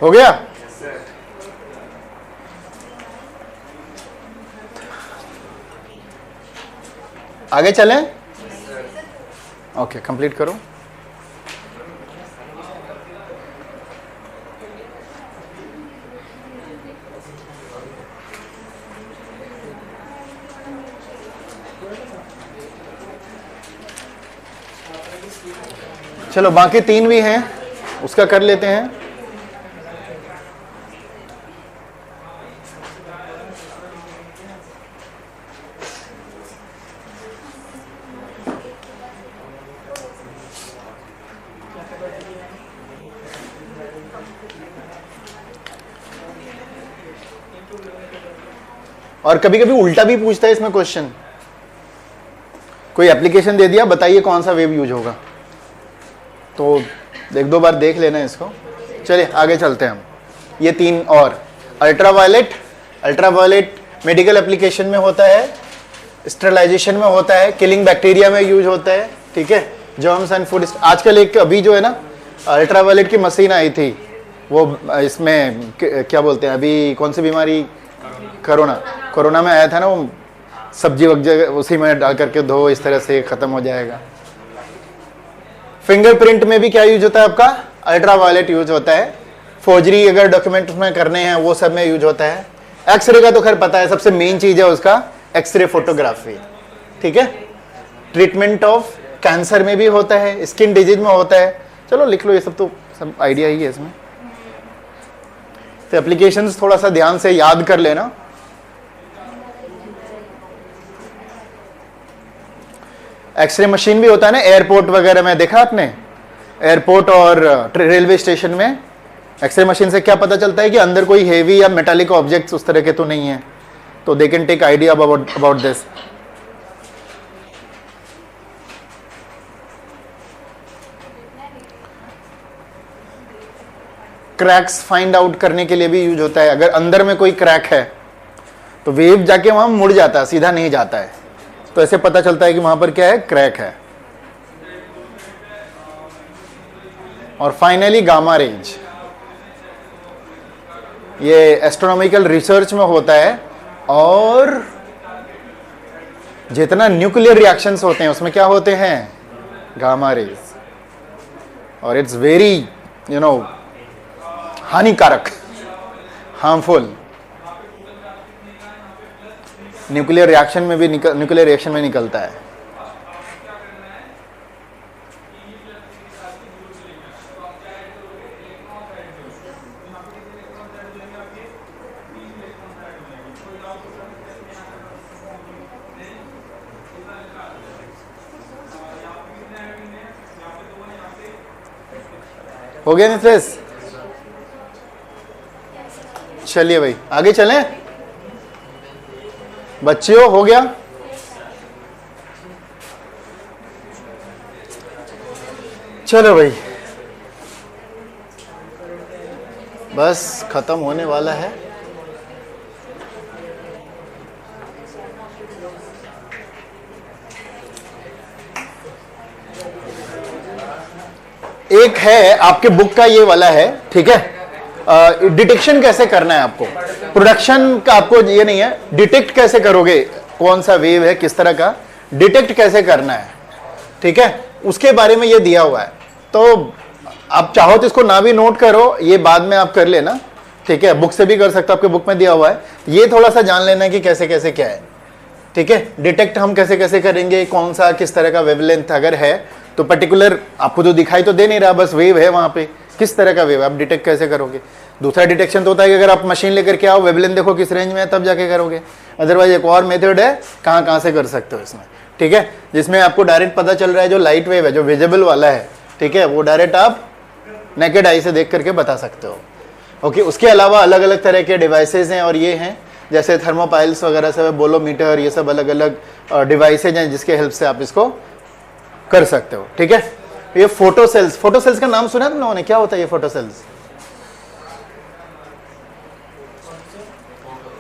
हो गया? आगे चलें? ओके, कंप्लीट करो। चलो बाकी 3 भी हैं, उसका कर लेते हैं। और कभी कभी उल्टा भी पूछता है इसमें क्वेश्चन, कोई एप्लीकेशन दे दिया, बताइए कौन सा वेव यूज होगा, तो 1-2 बार देख लेना इसको। चलिए आगे चलते हैं हम। ये 3 और, अल्ट्रावायलेट मेडिकल एप्लीकेशन में होता है, स्टरलाइजेशन में होता है, किलिंग बैक्टीरिया में यूज होता है, ठीक है, जर्म्स एंड फूड। आजकल एक अभी जो है ना अल्ट्रावायलेट की मशीन आई थी, वो इसमें क्या बोलते हैं, अभी कौन सी बीमारी, कोरोना में आया था ना, वो सब्जी वगैरह उसी में डाल करके धो, इस तरह से खत्म हो जाएगा। फिंगरप्रिंट में भी क्या यूज होता है आपका? अल्ट्रावायलेट यूज होता है। फोर्जरी अगर डॉक्यूमेंट में करने हैं वो सब में यूज होता है। एक्सरे का तो खैर पता है, सबसे मेन चीज है उसका एक्सरे फोटोग्राफी, ठीक है। ट्रीटमेंट ऑफ कैंसर में भी होता है, स्किन डिजीज में होता है। चलो लिख लो, ये सब तो सब आइडिया ही है इसमें। तो एप्लीकेशंस थोड़ा सा ध्यान से याद कर लेना। एक्सरे मशीन भी होता है ना एयरपोर्ट वगैरह में, देखा आपने? एयरपोर्ट और रेलवे स्टेशन में एक्सरे मशीन से क्या पता चलता है कि अंदर कोई हेवी या मेटालिक ऑब्जेक्ट्स उस तरह के तो नहीं है, तो they can take idea about this. Cracks find out करने के लिए भी यूज होता है। अगर अंदर में कोई क्रैक है तो वेव जाके वहां मुड़ जाता है, सीधा नहीं जाता है, तो ऐसे पता चलता है कि वहां पर क्या है, क्रैक है। और फाइनली गामा रेंज, ये एस्ट्रोनॉमिकल रिसर्च में होता है, और जितना न्यूक्लियर रिएक्शंस होते हैं उसमें क्या होते हैं, गामा रेज, और इट्स वेरी हानिकारक, हार्मफुल। न्यूक्लियर रिएक्शन में भी न्यूक्लियर रिएक्शन में निकलता है। हो गया मित्रेस? चलिए भाई आगे चलें। बच्चियों हो गया? चलो भाई, बस खत्म होने वाला है। एक है आपके बुक का ये वाला है, ठीक है। डिटेक्शन कैसे करना है आपको, प्रोडक्शन का आपको ये नहीं है, डिटेक्ट कैसे करोगे, कौन सा वेव है, किस तरह का डिटेक्ट कैसे करना है, ठीक है, उसके बारे में ये दिया हुआ है। तो आप चाहो तो इसको ना भी नोट करो, ये बाद में आप कर लेना, ठीक है, बुक से भी कर सकते हो, आपके बुक में दिया हुआ है। ये थोड़ा सा जान लेना है कि कैसे कैसे क्या है, ठीक है। डिटेक्ट हम कैसे कैसे करेंगे, कौन सा किस तरह का वेवलेंथ अगर है तो पर्टिकुलर आपको तो दिखाई तो दे नहीं रहा, बस वेव है वहां पे, किस तरह का वेव आप डिटेक्ट कैसे करोगे। दूसरा डिटेक्शन तो होता है कि अगर आप मशीन लेकर के आओ, वेवलेंथ देखो किस रेंज में है, तब जाके करोगे। अदरवाइज एक और मेथड है, कहाँ कहाँ से कर सकते हो इसमें, ठीक है, जिसमें आपको डायरेक्ट पता चल रहा है, जो लाइट वेव है, जो विजिबल वाला है, ठीक है, वो डायरेक्ट आप नेकेड आई से देख करके बता सकते हो। ओके, उसके अलावा अलग अलग तरह के डिवाइसेज हैं, और ये हैं जैसे थर्मोपाइल्स वगैरह सब, बोलोमीटर, ये सब अलग अलग डिवाइसेज हैं जिसके हेल्प से आप इसको कर सकते हो, ठीक है। ये फोटो सेल्स, फोटो सेल्स का नाम सुना तुम लोगों ने, क्या होता है ये फोटो सेल्स?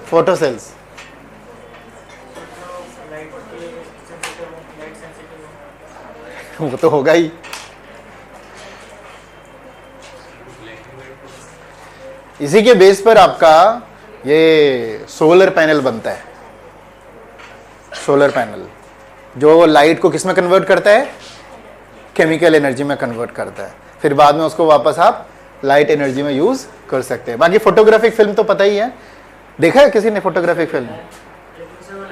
फोटो सेल्स वो तो होगा ही। इसी के बेस पर आपका ये सोलर पैनल बनता है। सोलर पैनल जो लाइट को किस में कन्वर्ट करता है, केमिकल एनर्जी में कन्वर्ट करता है, फिर बाद में उसको वापस आप लाइट एनर्जी में यूज कर सकते हैं। बाकी फोटोग्राफिक फिल्म तो पता ही है, देखा है किसी ने फोटोग्राफिक फिल्म?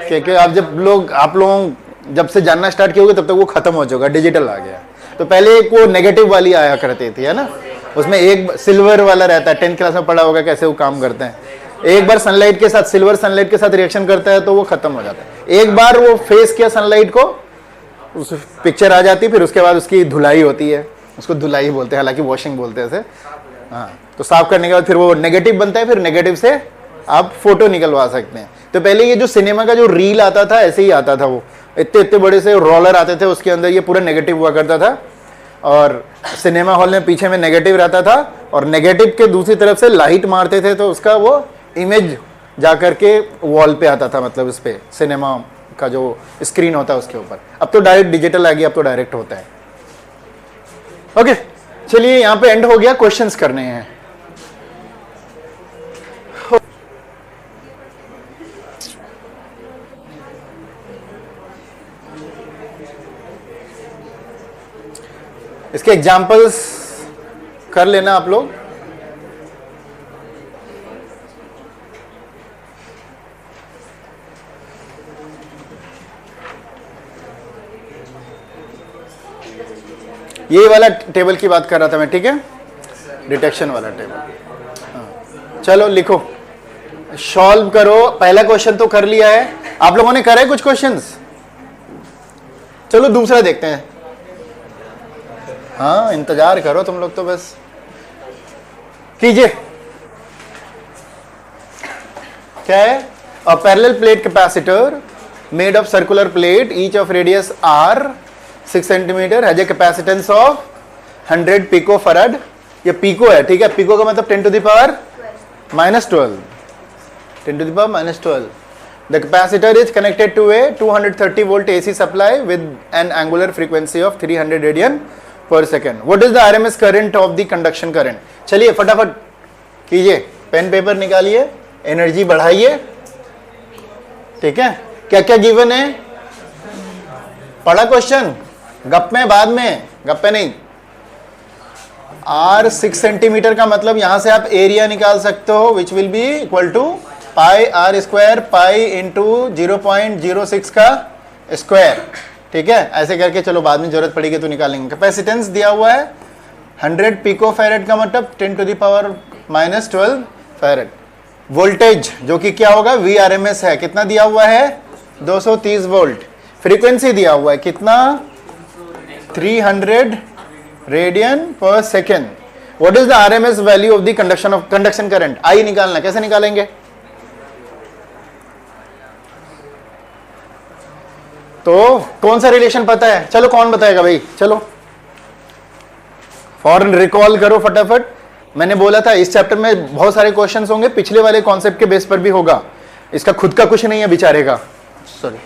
क्योंकि आप लोग जब से जानना स्टार्ट किए होगे तब तक वो खत्म हो चुका, डिजिटल आ गया। तो पहले एक वो नेगेटिव वाली आया करती थी, है ना, उसमें एक सिल्वर वाला रहता है, 10th क्लास में पढ़ा होगा कैसे वो काम करते हैं। एक बार सनलाइट के साथ, सिल्वर सनलाइट के साथ रिएक्शन करता है तो वो खत्म हो जाता है। एक बार वो फेस किया सनलाइट को, उस पिक्चर आ जाती है, फिर उसके बाद उसकी धुलाई होती है, उसको धुलाई बोलते हैं, हालांकि वॉशिंग बोलते हैं इसे। हाँ, तो साफ करने के बाद फिर वो नेगेटिव बनता है, फिर नेगेटिव से आप फोटो निकलवा सकते हैं। तो पहले ये जो सिनेमा का जो रील आता था, ऐसे ही आता था, वो इतने इतने बड़े से रोलर आते थे, उसके अंदर ये पूरा नेगेटिव हुआ करता था, और सिनेमा हॉल में पीछे में नेगेटिव रहता था, और नेगेटिव के दूसरी तरफ से लाइट मारते थे तो उसका वो इमेज जाकर के वॉल पे आता था, मतलब इस पे सिनेमा का जो स्क्रीन होता है उसके ऊपर। अब तो डायरेक्ट डिजिटल आ गया, अब तो डायरेक्ट होता है। ओके, चलिए यहाँ पे एंड हो गया, क्वेश्चंस करने हैं। इसके एग्जाम्पल्स कर लेना आप लोग। ये वाला टेबल की बात कर रहा था मैं, ठीक है, डिटेक्शन वाला टेबल। हाँ, चलो लिखो, सॉल्व करो। पहला क्वेश्चन तो कर लिया है आप लोगों ने, करे कुछ क्वेश्चंस? चलो दूसरा देखते हैं। हाँ इंतजार करो तुम लोग तो, बस कीजिए। क्या है? A parallel plate capacitor made of circular plate each of radius r 6 centimetre has a capacitance of 100 pico farad. ये पिको है, ठीक है, पिको का मतलब 10 to the power -12, 10 to the power -12। The capacitor is connected to a 230 volt AC supply with an angular frequency of 300 radian per second. What is the RMS current of the conduction current? चलिए फटाफट कीजिए, pen paper निकालिए, energy बढ़ाइए, ठीक है। क्या क्या given है? पढ़ा क्वेश्चन, गप में, बाद में, गप्पे नहीं। R 6 सेंटीमीटर का मतलब यहां से आप एरिया निकाल सकते हो, which will be equal to pi R square pi into 0.06 का स्क्वायर, ठीक है। ऐसे करके चलो बाद में जरूरत पड़ेगी तो निकालेंगे। कैपेसिटेंस दिया हुआ है 100 पिको फैरेड का मतलब 10 to the power -12 farad. Voltage जो कि क्या होगा, VRMS है, कितना दिया हुआ है? 230 वोल्ट। फ्रीक्वेंसी दिया हुआ है कितना? 300 radian per second. What is the RMS value of the conduction current? I निकालना, कैसे निकालेंगे? तो कौन सा रिलेशन पता है? चलो कौन बताएगा भाई? चलो फौरन रिकॉल करो फटाफट। मैंने बोला था इस चैप्टर में बहुत सारे क्वेश्चंस होंगे, पिछले वाले कॉन्सेप्ट के बेस पर भी होगा, इसका खुद का कुछ नहीं है बेचारे का। सॉरी,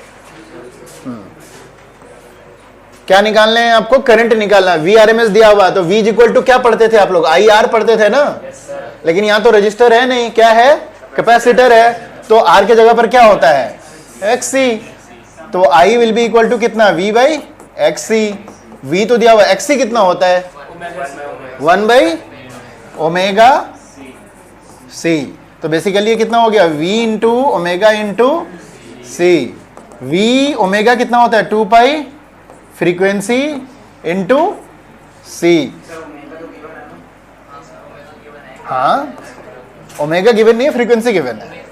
क्या निकालना है आपको? करंट निकालना है। VRMS दिया हुआ, तो V इक्वल टू क्या पढ़ते थे आप लोग? IR पढ़ते थे ना। लेकिन यहां तो रजिस्टर है नहीं, क्या है? कैपेसिटर है, तो R के जगह पर क्या होता है? XC। तो I will be equal to कितना? V by XC। V तो दिया हुआ, XC कितना होता है? 1 बाई ओमेगा C। तो बेसिकली ये कितना हो गया? V into omega into C। V omega कितना होता है? 2 पाई फ्रीक्वेंसी इंटू C। हाँ ओमेगा गिवन नहीं है, फ्रीक्वेंसी गिवन है,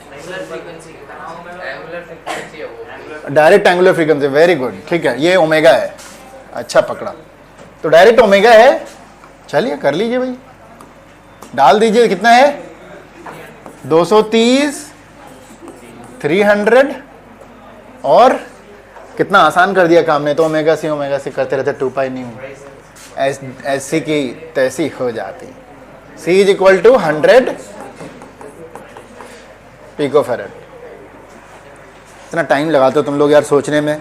direct angular frequency. Very good, ठीक है, ये ओमेगा है, अच्छा पकड़ा। तो डायरेक्ट ओमेगा है। चलिए कर लीजिए भाई, डाल दीजिए, कितना है? 230, 300 और कितना आसान कर दिया काम ने। तो ओमेगा सी करते रहते 2 पाई न्यू, ऐसी की तैसी हो जाती। C is equal to 100 pico farad. इतना टाइम लगाते हो तुम लोग यार सोचने में।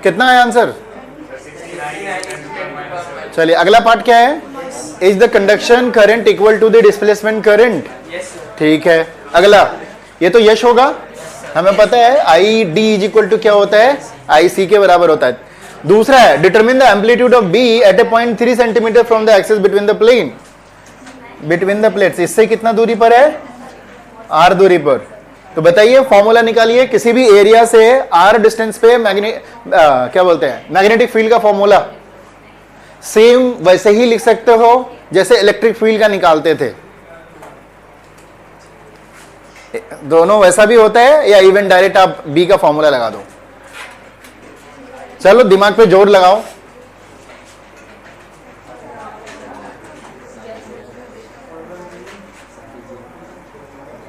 कितना है आंसर? चलिए अगला पार्ट क्या है? Is the conduction current equal to the displacement current? ठीक है, अगला ये तो यश होगा, हमें पता है I D is equal to क्या होता है? आई सी के बराबर होता है। दूसरा है determine the amplitude of B at a point 3 centimetre from the axis between the plane, between the plates. इससे कितना दूरी पर है? आर दूरी पर। तो बताइए फॉर्मूला निकालिए, किसी भी एरिया से आर डिस्टेंस पे क्या बोलते हैं मैग्नेटिक फील्ड का फॉर्मूला। सेम वैसे ही लिख सकते हो जैसे इलेक्ट्रिक फील्ड का निकालते थे, दोनों वैसा भी होता है, या इवन डायरेक्ट आप बी का फॉर्मूला लगा दो। चलो दिमाग पे जोर लगाओ।